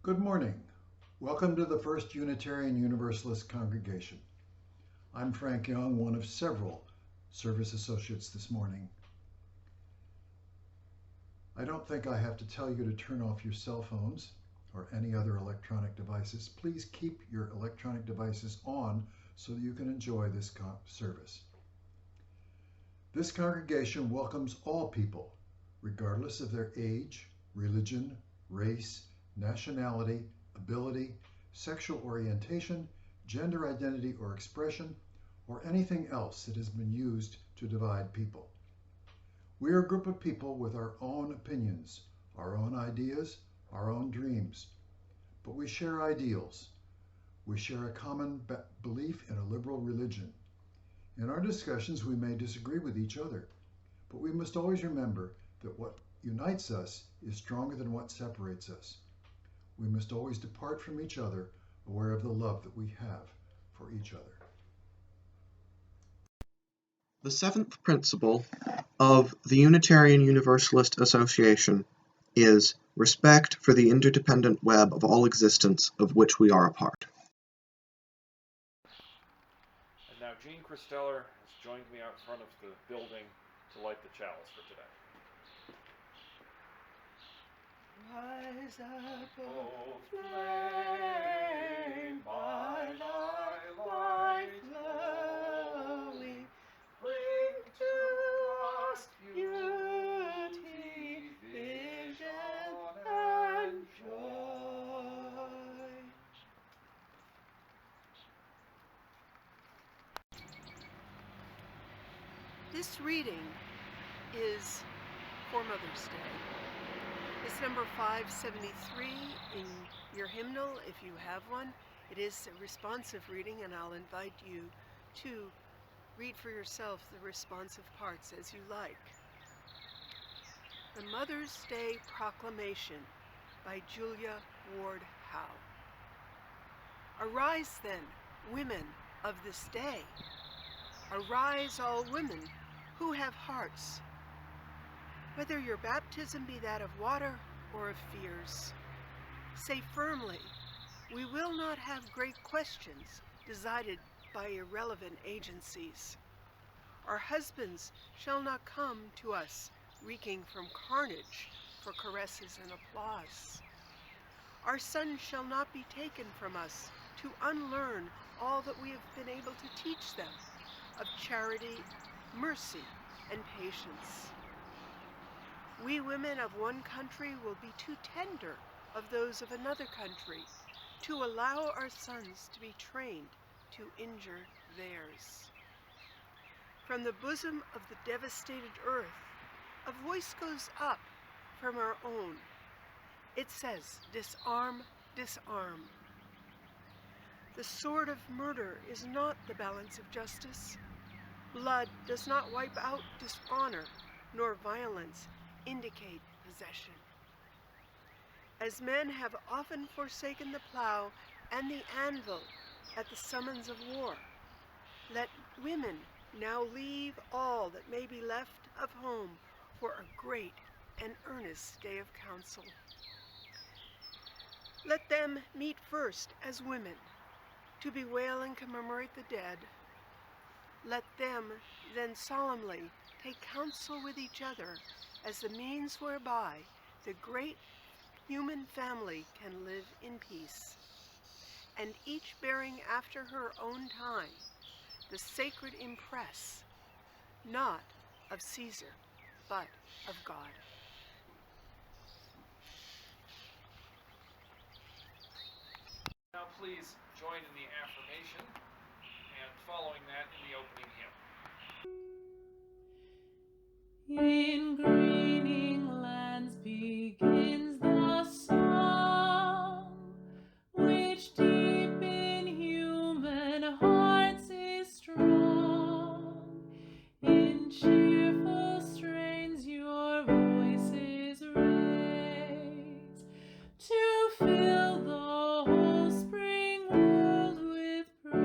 Good morning. Welcome to the First Unitarian Universalist Congregation. I'm Frank Young, one of several service associates this morning. I don't think I have to tell you to turn off your cell phones or any other electronic devices. Please keep your electronic devices on so that you can enjoy this service. This congregation welcomes all people, regardless of their age, religion, race, nationality, ability, sexual orientation, gender identity or expression, or anything else that has been used to divide people. We are a group of people with our own opinions, our own ideas, our own dreams, but we share ideals. We share a common belief in a liberal religion. In our discussions, we may disagree with each other, but we must always remember that what unites us is stronger than what separates us. We must always depart from each other, aware of the love that we have for each other. The seventh principle of the Unitarian Universalist Association is respect for the interdependent web of all existence of which we are a part. And now Jean Christeller has joined me out front of the building to light the chalice for today. Rise up, O flame, by thy light glowing, bring to us beauty, vision, and joy. This reading is for Mother's Day. It's number 573 in your hymnal, if you have one. It is a responsive reading, and I'll invite you to read for yourself the responsive parts as you like. The Mother's Day Proclamation by Julia Ward Howe. Arise then, women of this day. Arise, all women who have hearts. Whether your baptism be that of water or of fears, say firmly, we will not have great questions decided by irrelevant agencies. Our husbands shall not come to us reeking from carnage for caresses and applause. Our sons shall not be taken from us to unlearn all that we have been able to teach them of charity, mercy, and patience. We women of one country will be too tender of those of another country to allow our sons to be trained to injure theirs. From the bosom of the devastated earth, a voice goes up from our own. It says, disarm, disarm. The sword of murder is not the balance of justice. Blood does not wipe out dishonor, nor violence indicate possession. As men have often forsaken the plow and the anvil at the summons of war, let women now leave all that may be left of home for a great and earnest day of council. Let them meet first as women to bewail and commemorate the dead. Let them then solemnly take counsel with each other as the means whereby the great human family can live in peace, and each bearing after her own time the sacred impress, not of Caesar, but of God. Now please join in the affirmation, and following that in the opening hymn. In greening lands begins the song, which deep in human hearts is strong. In cheerful strains your voices raise, to fill the whole spring world with praise.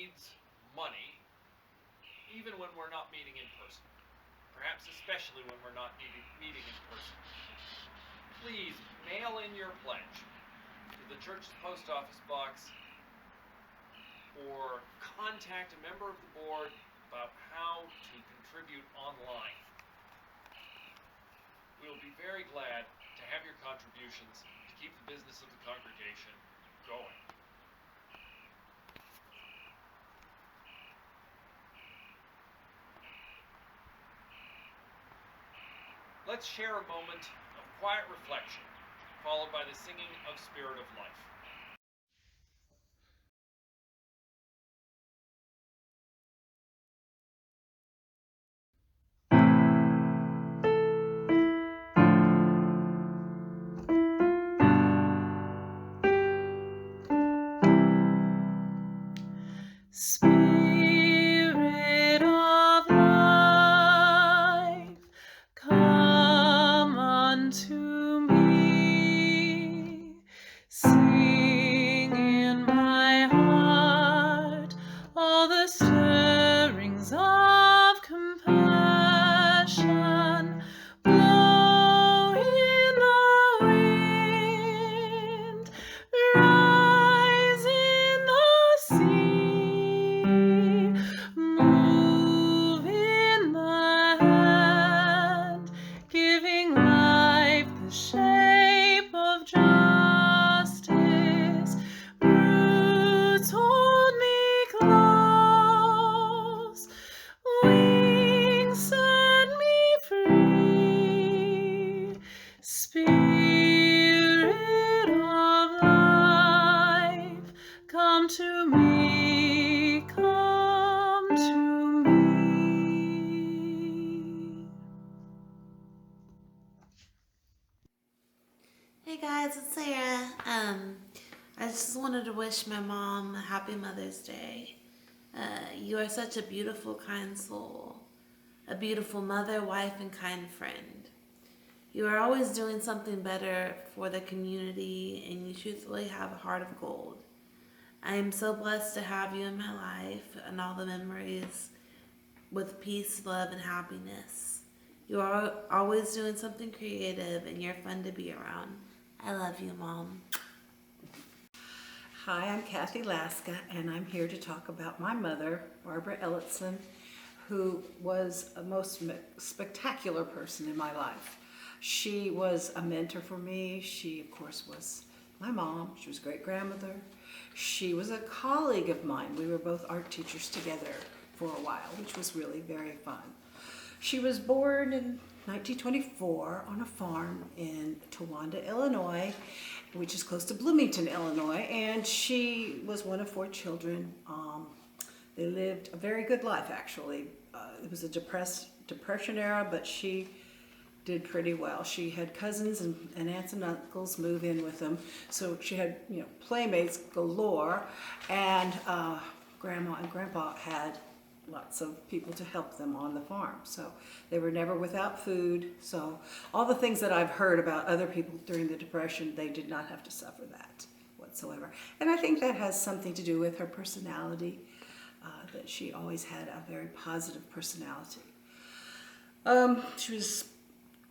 needs money, even when we're not meeting in person. Perhaps especially when we're not meeting in person. Please mail in your pledge to the church's post office box, or contact a member of the board about how to contribute online. We will be very glad to have your contributions to keep the business of the congregation going. Let's share a moment of quiet reflection, followed by the singing of Spirit of Life. Spirit of life, come unto me. Sing in my heart all the stirrings of compassion. Blow in the wind, rise in the sea, move in the hand, giving life the shape of justice. Roots hold me close, wings set me free. Spirit of life, come to me, come to me. Hey guys, it's Sarah. I just wanted to wish my mom a happy Mother's Day. You are such a beautiful, kind soul, a beautiful mother, wife, and kind friend. You are always doing something better for the community, and you truthfully have a heart of gold. I am so blessed to have you in my life and all the memories with peace, love, and happiness. You are always doing something creative, and you're fun to be around. I love you, Mom. Hi, I'm Kathy Laska, and I'm here to talk about my mother, Barbara Ellison, who was a most spectacular person in my life. She was a mentor for me. She, of course, was my mom. She was a great-grandmother. She was a colleague of mine. We were both art teachers together for a while, which was really very fun. She was born in 1924 on a farm in Towanda, Illinois, which is close to Bloomington, Illinois, and she was one of 4 children. They lived a very good life, actually. It was a depression era, but she did pretty well. She had cousins and aunts and uncles move in with them, so she had, playmates galore, and Grandma and Grandpa had lots of people to help them on the farm. So they were never without food. So all the things that I've heard about other people during the Depression, they did not have to suffer that whatsoever. And I think that has something to do with her personality, that she always had a very positive personality. She was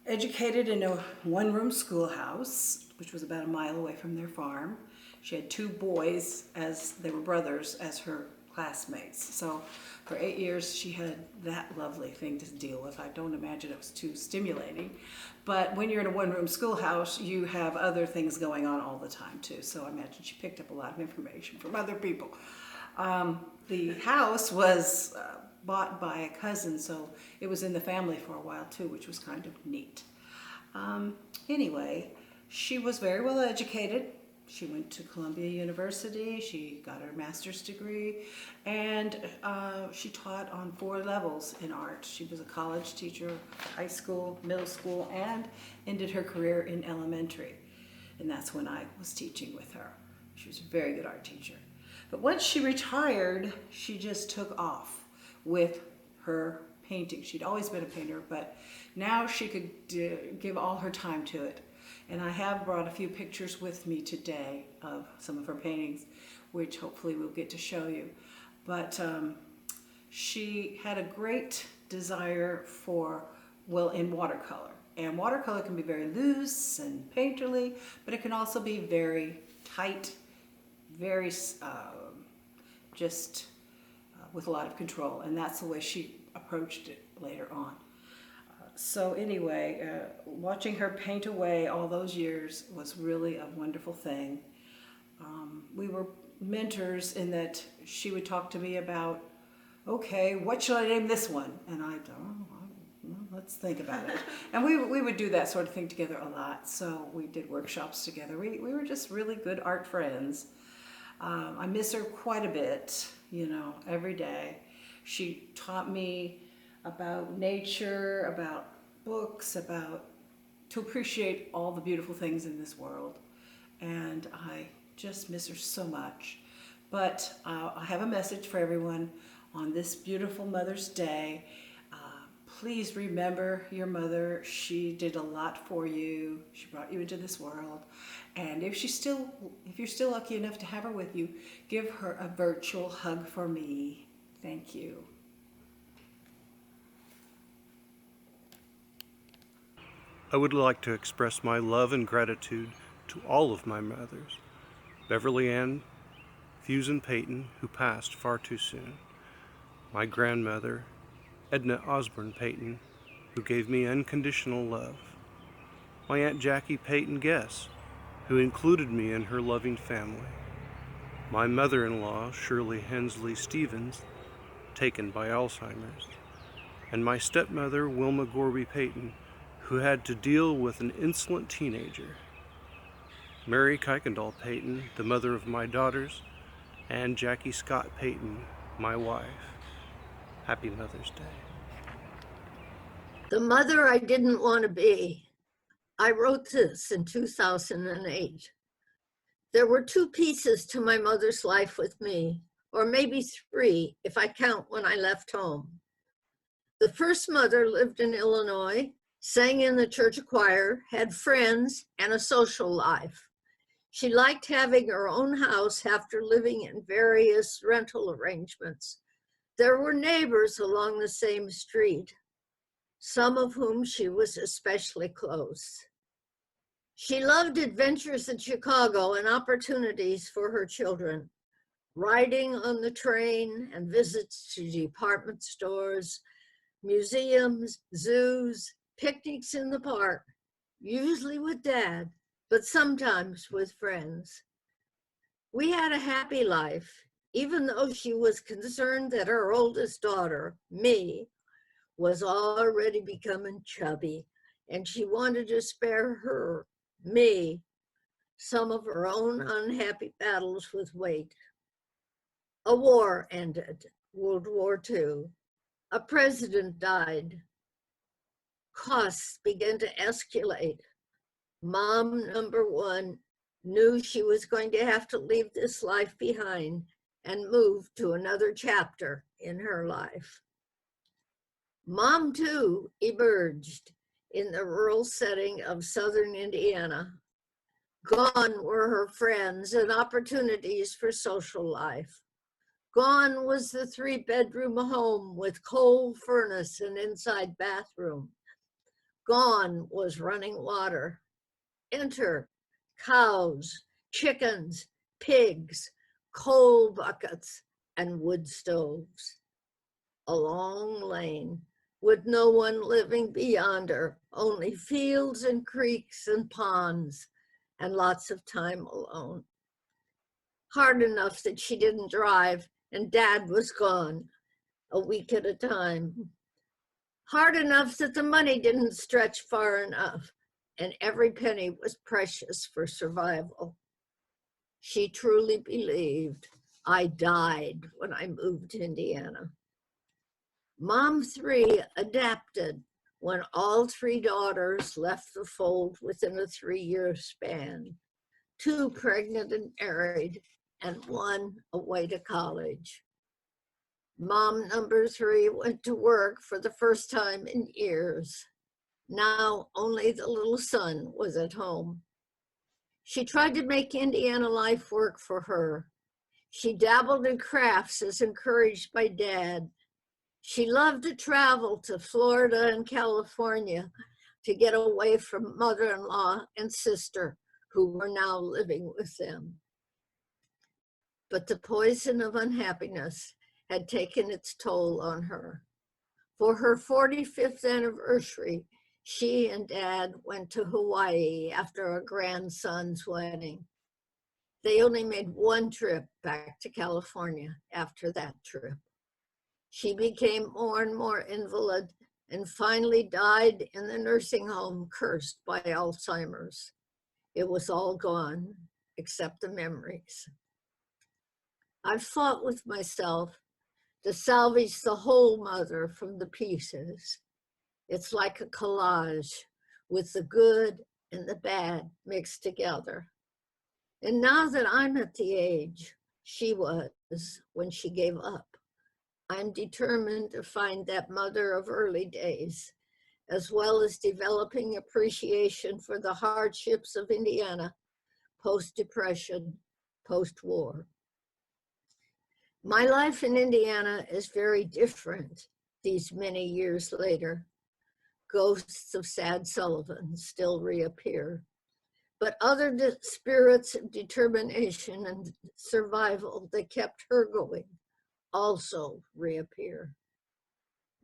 educated in a one-room schoolhouse, which was about a mile away from their farm. She had 2 boys, as they were brothers, as her classmates. So for 8 years, she had that lovely thing to deal with. I don't imagine it was too stimulating. But when you're in a one-room schoolhouse, you have other things going on all the time, too. So I imagine she picked up a lot of information from other people. The house was bought by a cousin, so it was in the family for a while, too, which was kind of neat. Anyway, she was very well educated. She went to Columbia University, she got her master's degree, and she taught on 4 levels in art. She was a college teacher, high school, middle school, and ended her career in elementary. And that's when I was teaching with her. She was a very good art teacher. But once she retired, she just took off with her painting. She'd always been a painter, but now she could give all her time to it. And I have brought a few pictures with me today of some of her paintings, which hopefully we'll get to show you. but she had a great desire for, well, in watercolor. And watercolor can be very loose and painterly, but it can also be very tight, very just with a lot of control. And that's the way she approached it later on. So anyway, watching her paint away all those years was really a wonderful thing. We were mentors in that she would talk to me about, okay, what should I name this one? And I don't know, let's think about it. And we would do that sort of thing together a lot. So we did workshops together. We were just really good art friends. I miss her quite a bit, you know, every day. She taught me about nature, about books, about to appreciate all the beautiful things in this world. And I just miss her so much. But I have a message for everyone on this beautiful Mother's Day. Please remember your mother. She did a lot for you. She brought you into this world. And if you're still lucky enough to have her with you, give her a virtual hug for me. Thank you. I would like to express my love and gratitude to all of my mothers, Beverly Ann Fusen Peyton, who passed far too soon, my grandmother, Edna Osborne Peyton, who gave me unconditional love, my Aunt Jackie Peyton Guess, who included me in her loving family, my mother-in-law, Shirley Hensley Stevens, taken by Alzheimer's, and my stepmother, Wilma Gorby Peyton, who had to deal with an insolent teenager, Mary Kuykendall Peyton, the mother of my daughters, and Jackie Scott Peyton, my wife. Happy Mother's Day. The mother I didn't want to be. I wrote this in 2008. There were 2 pieces to my mother's life with me, or maybe 3 if I count when I left home. The first mother lived in Illinois, sang in the church choir, had friends, and a social life. She liked having her own house after living in various rental arrangements. There were neighbors along the same street, some of whom she was especially close. She loved adventures in Chicago and opportunities for her children, riding on the train and visits to department stores, museums, zoos, picnics in the park, usually with Dad, but sometimes with friends. We had a happy life, even though she was concerned that her oldest daughter, me, was already becoming chubby, and she wanted to spare her, me, some of her own unhappy battles with weight. A war ended, World War II. A president died. Costs began to escalate. Mom number 1 knew she was going to have to leave this life behind and move to another chapter in her life. Mom, too, emerged in the rural setting of southern Indiana. Gone were her friends and opportunities for social life. Gone was the 3-bedroom home with coal furnace and inside bathroom. Gone was running water. Enter cows, chickens, pigs, coal buckets, and wood stoves. A long lane with no one living beyond her, only fields and creeks and ponds, and lots of time alone. Hard enough that she didn't drive and Dad was gone a week at a time. Hard enough that the money didn't stretch far enough and every penny was precious for survival. She truly believed I died when I moved to Indiana. Mom 3 adapted when all 3 daughters left the fold within a 3-year span, 2 pregnant and married, and 1 away to college. Mom number 3 went to work for the first time in years. Now only the little son was at home. She tried to make Indiana life work for her. She dabbled in crafts as encouraged by Dad. She loved to travel to Florida and California to get away from mother-in-law and sister, who were now living with them. But the poison of unhappiness had taken its toll on her. For her 45th anniversary, she and Dad went to Hawaii after our grandson's wedding. They only made one trip back to California after that trip. She became more and more invalid and finally died in the nursing home, cursed by Alzheimer's. It was all gone except the memories. I've fought with myself to salvage the whole mother from the pieces. It's like a collage with the good and the bad mixed together. And now that I'm at the age she was when she gave up, I'm determined to find that mother of early days, as well as developing appreciation for the hardships of Indiana, post-Depression, post-war. My life in Indiana is very different these many years later. Ghosts of Sad Sullivan still reappear, but other spirits of determination and survival that kept her going also reappear.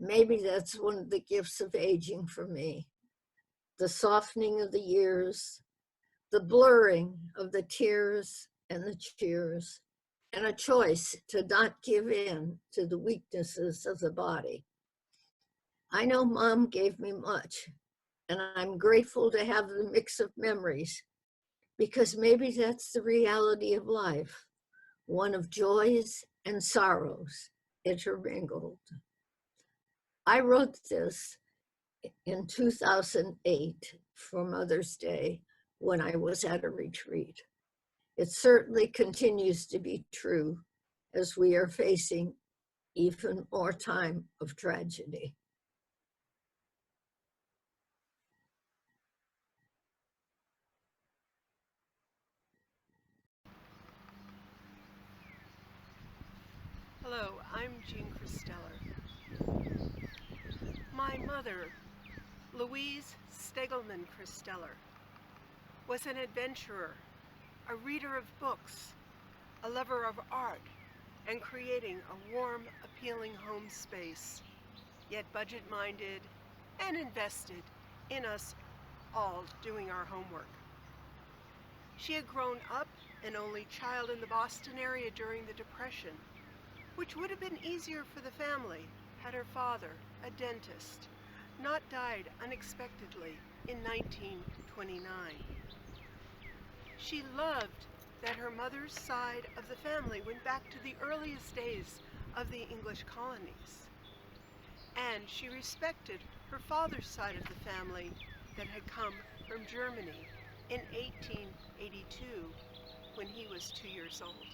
Maybe that's one of the gifts of aging for me. The softening of the years, the blurring of the tears and the cheers, and a choice to not give in to the weaknesses of the body. I know Mom gave me much, and I'm grateful to have the mix of memories, because maybe that's the reality of life, one of joys and sorrows intermingled. I wrote this in 2008 for Mother's Day when I was at a retreat. It certainly continues to be true as we are facing even more time of tragedy. Hello, I'm Jean Christeller. My mother, Louise Stegelman Christeller, was an adventurer, a reader of books, a lover of art, and creating a warm, appealing home space, yet budget-minded and invested in us all doing our homework. She had grown up an only child in the Boston area during the Depression, which would have been easier for the family had her father, a dentist, not died unexpectedly in 1929. She loved that her mother's side of the family went back to the earliest days of the English colonies. And she respected her father's side of the family that had come from Germany in 1882 when he was 2 years old.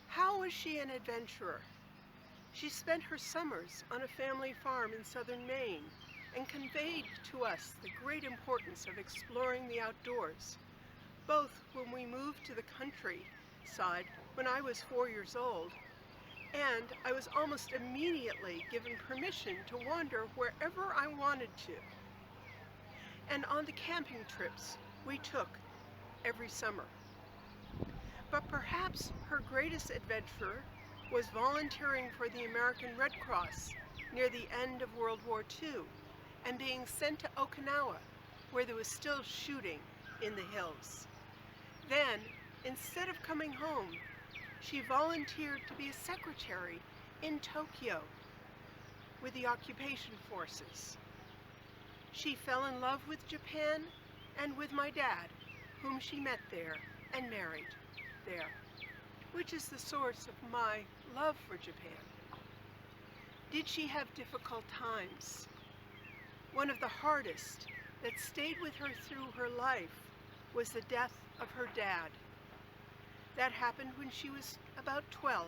How was she an adventurer? She spent her summers on a family farm in southern Maine and conveyed to us the great importance of exploring the outdoors, both when we moved to the countryside when I was 4 years old, and I was almost immediately given permission to wander wherever I wanted to, and on the camping trips we took every summer. But perhaps her greatest adventure was volunteering for the American Red Cross near the end of World War II and being sent to Okinawa, where there was still shooting in the hills. Then, instead of coming home, she volunteered to be a secretary in Tokyo with the occupation forces. She fell in love with Japan and with my dad, whom she met there and married there, which is the source of my love for Japan. Did she have difficult times? One of the hardest that stayed with her through her life was the death of her dad. That happened when she was about 12,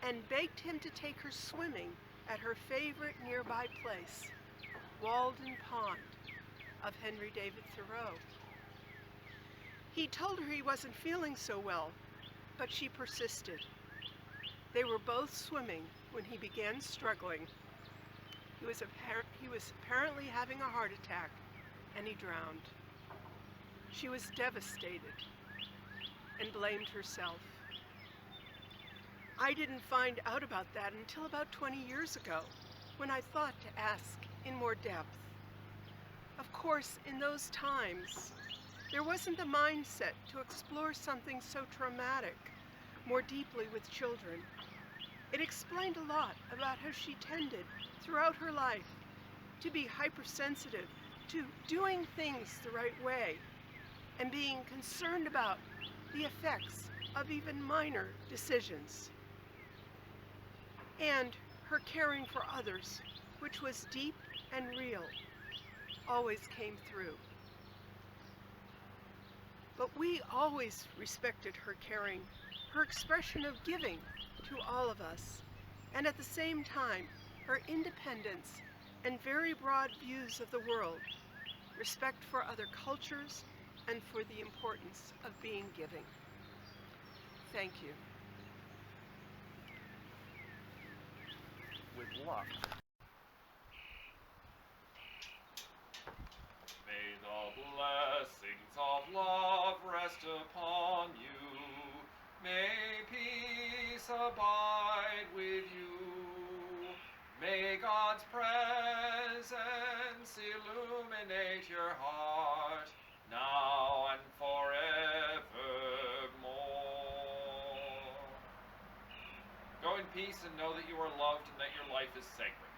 and begged him to take her swimming at her favorite nearby place, Walden Pond of Henry David Thoreau. He told her he wasn't feeling so well, but she persisted. They were both swimming when he began struggling. He was apparently having a heart attack, and he drowned. She was devastated and blamed herself. I didn't find out about that until about 20 years ago, when I thought to ask in more depth. Of course, in those times, there wasn't the mindset to explore something so traumatic more deeply with children. It explained a lot about how she tended throughout her life to be hypersensitive to doing things the right way and being concerned about the effects of even minor decisions. And her caring for others, which was deep and real, always came through. But we always respected her caring, her expression of giving to all of us, and at the same time, her independence and very broad views of the world, respect for other cultures, and for the importance of being giving. Thank you. With luck. May the blessings of love rest upon you. May peace abide with you. May God's presence illuminate your heart, now and forevermore. Go in peace and know that you are loved and that your life is sacred.